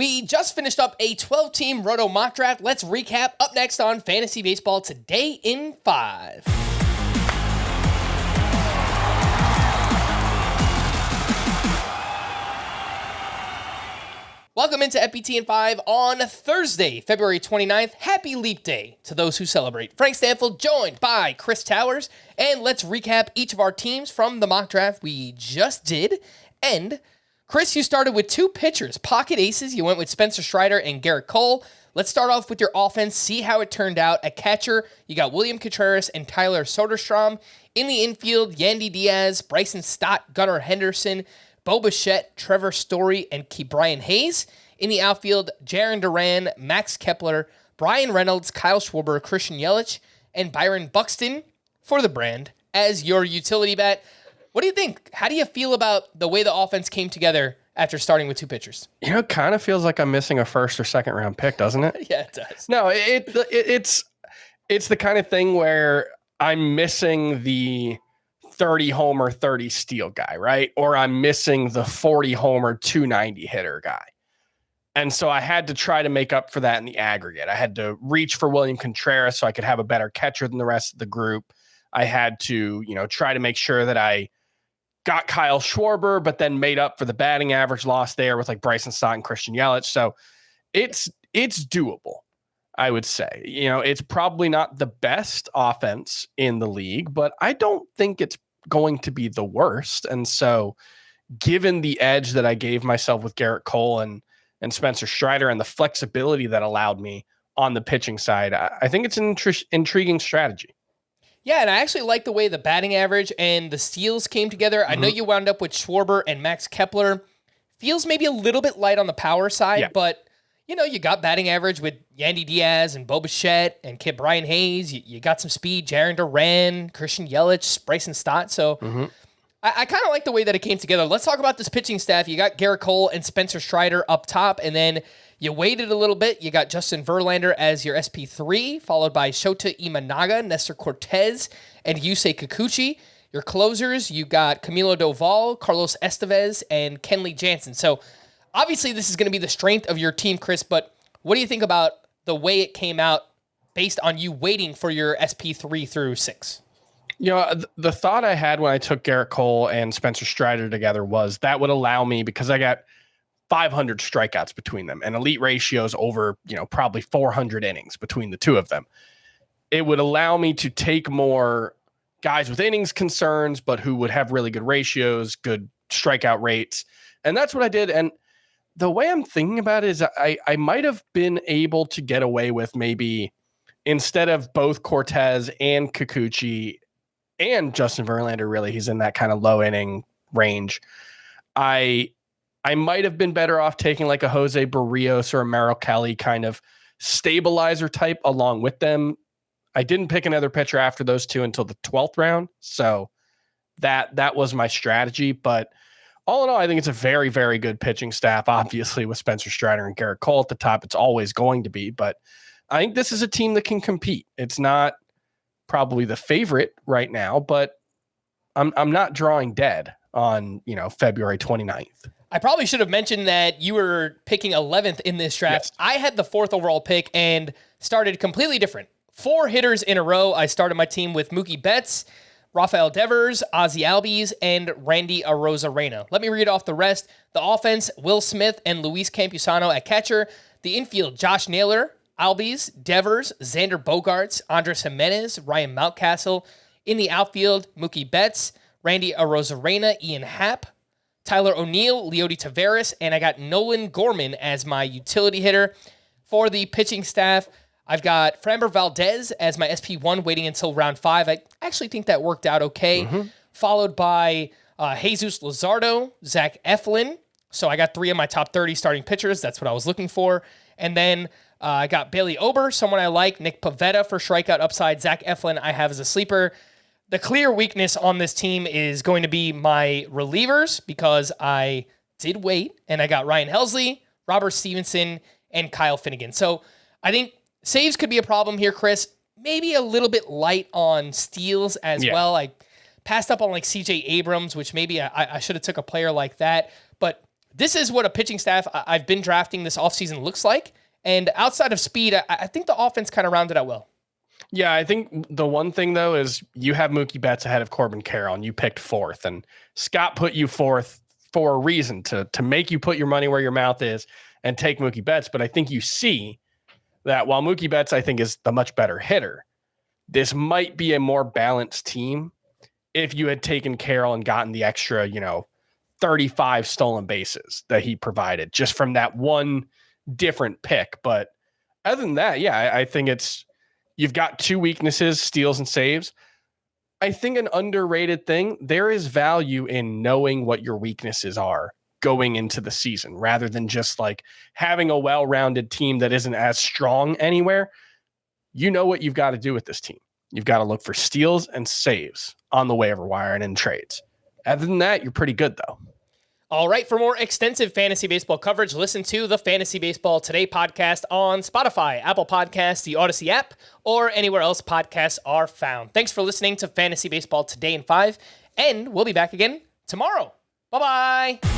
We just finished up a 12-team Roto mock draft. Let's recap up next on Fantasy Baseball Today in 5. Welcome into FBT in 5 on Thursday, February 29th. Happy Leap Day to those who celebrate. Frank Stanfield joined by Chris Towers, and let's recap each of our teams from the mock draft we just did. And Chris, you started with 2 pitchers, pocket aces. You went with Spencer Strider and Gerrit Cole. Let's start off with your offense, see how it turned out. At catcher, you got William Contreras and Tyler Soderstrom. In the infield, Yandy Diaz, Bryson Stott, Gunnar Henderson, Bo Bichette, Trevor Story, and Ke'Bryan Hayes. In the outfield, Jarren Duran, Max Kepler, Brian Reynolds, Kyle Schwarber, Christian Yelich, and Byron Buxton for the brand as your utility bat. What do you think? How do you feel about the way the offense came together after starting with 2 pitchers? You know, it kind of feels like I'm missing a first or second round pick, doesn't it? Yeah, it does. No, it's the kind of thing where I'm missing the 30 homer, 30 steal guy, right? Or I'm missing the 40 homer, 290 hitter guy. And so I had to try to make up for that in the aggregate. I had to reach for William Contreras so I could have a better catcher than the rest of the group. I had to, try to make sure that I got Kyle Schwarber, but then made up for the batting average loss there with like Bryson Stott and Christian Yelich. So it's doable, I would say. It's probably not the best offense in the league, but I don't think it's going to be the worst. And so given the edge that I gave myself with Gerrit Cole and Spencer Strider and the flexibility that allowed me on the pitching side, I think it's an intriguing strategy. Yeah, and I actually like the way the batting average and the steals came together. I know you wound up with Schwarber and Max Kepler. Feels maybe a little bit light on the power side, but you got batting average with Yandy Diaz and Bo Bichette and Ke'Bryan Hayes. You got some speed, Jarren Duran, Christian Yelich, Bryson Stott. So I kind of like the way that it came together. Let's talk about this pitching staff. You got Gerrit Cole and Spencer Strider up top, and then you waited a little bit. You got Justin Verlander as your SP3, followed by Shota Imanaga, Nestor Cortez, and Yusei Kikuchi. Your closers, you got Camilo Doval, Carlos Estevez, and Kenley Jansen. So obviously this is going to be the strength of your team, Chris, but what do you think about the way it came out based on you waiting for your SP3 through 6? The thought I had when I took Gerrit Cole and Spencer Strider together was that would allow me, because I got 500 strikeouts between them and elite ratios over, probably 400 innings between the two of them. It would allow me to take more guys with innings concerns, but who would have really good ratios, good strikeout rates. And that's what I did. And the way I'm thinking about it is I might have been able to get away with maybe instead of both Cortez and Kikuchi and Justin Verlander, really, he's in that kind of low inning range. I might have been better off taking like a Jose Barrios or a Merrill Kelly kind of stabilizer type along with them. I didn't pick another pitcher after those 2 until the 12th round. So that was my strategy. But all in all, I think it's a very, very good pitching staff, obviously, with Spencer Strider and Gerrit Cole at the top. It's always going to be. But I think this is a team that can compete. It's not probably the favorite right now, but I'm not drawing dead on, February 29th. I probably should have mentioned that you were picking 11th in this draft. Yes. I had the 4th overall pick and started completely different. 4 hitters in a row. I started my team with Mookie Betts, Rafael Devers, Ozzie Albies, and Randy Arozarena. Let me read off the rest. The offense, Will Smith and Luis Campusano at catcher. The infield, Josh Naylor, Albies, Devers, Xander Bogaerts, Andres Jimenez, Ryan Mountcastle. In the outfield, Mookie Betts, Randy Arozarena, Ian Happ, Tyler O'Neill, Leody Taveras, and I got Nolan Gorman as my utility hitter. For the pitching staff, I've got Framber Valdez as my SP1 waiting until round 5. I actually think that worked out okay. Followed by Jesus Luzardo, Zach Eflin. So I got 3 of my top 30 starting pitchers. That's what I was looking for. And then I got Bailey Ober, someone I like. Nick Pivetta for strikeout upside. Zach Eflin I have as a sleeper. The clear weakness on this team is going to be my relievers because I did wait, and I got Ryan Helsley, Robert Stevenson, and Kyle Finnegan. So I think saves could be a problem here, Chris. Maybe a little bit light on steals as well. I passed up on like CJ Abrams, which maybe I should have took a player like that. But This is what a pitching staff I've been drafting this offseason looks like. And outside of speed, I think the offense kind of rounded out well. Yeah, I think the one thing, though, is you have Mookie Betts ahead of Corbin Carroll, and you picked fourth. And Scott put you fourth for a reason, to make you put your money where your mouth is and take Mookie Betts. But I think you see that while Mookie Betts, I think, is the much better hitter, this might be a more balanced team if you had taken Carroll and gotten the extra, 35 stolen bases that he provided just from that one different pick. But other than that, yeah, I think you've got two weaknesses, steals and saves. I think an underrated thing, there is value in knowing what your weaknesses are going into the season rather than just like having a well-rounded team that isn't as strong anywhere. You know what you've got to do with this team. You've got to look for steals and saves on the waiver wire and in trades. Other than that, you're pretty good, though. All right, for more extensive fantasy baseball coverage, listen to the Fantasy Baseball Today podcast on Spotify, Apple Podcasts, the Audacy app, or anywhere else podcasts are found. Thanks for listening to Fantasy Baseball Today in 5, and we'll be back again tomorrow. Bye-bye.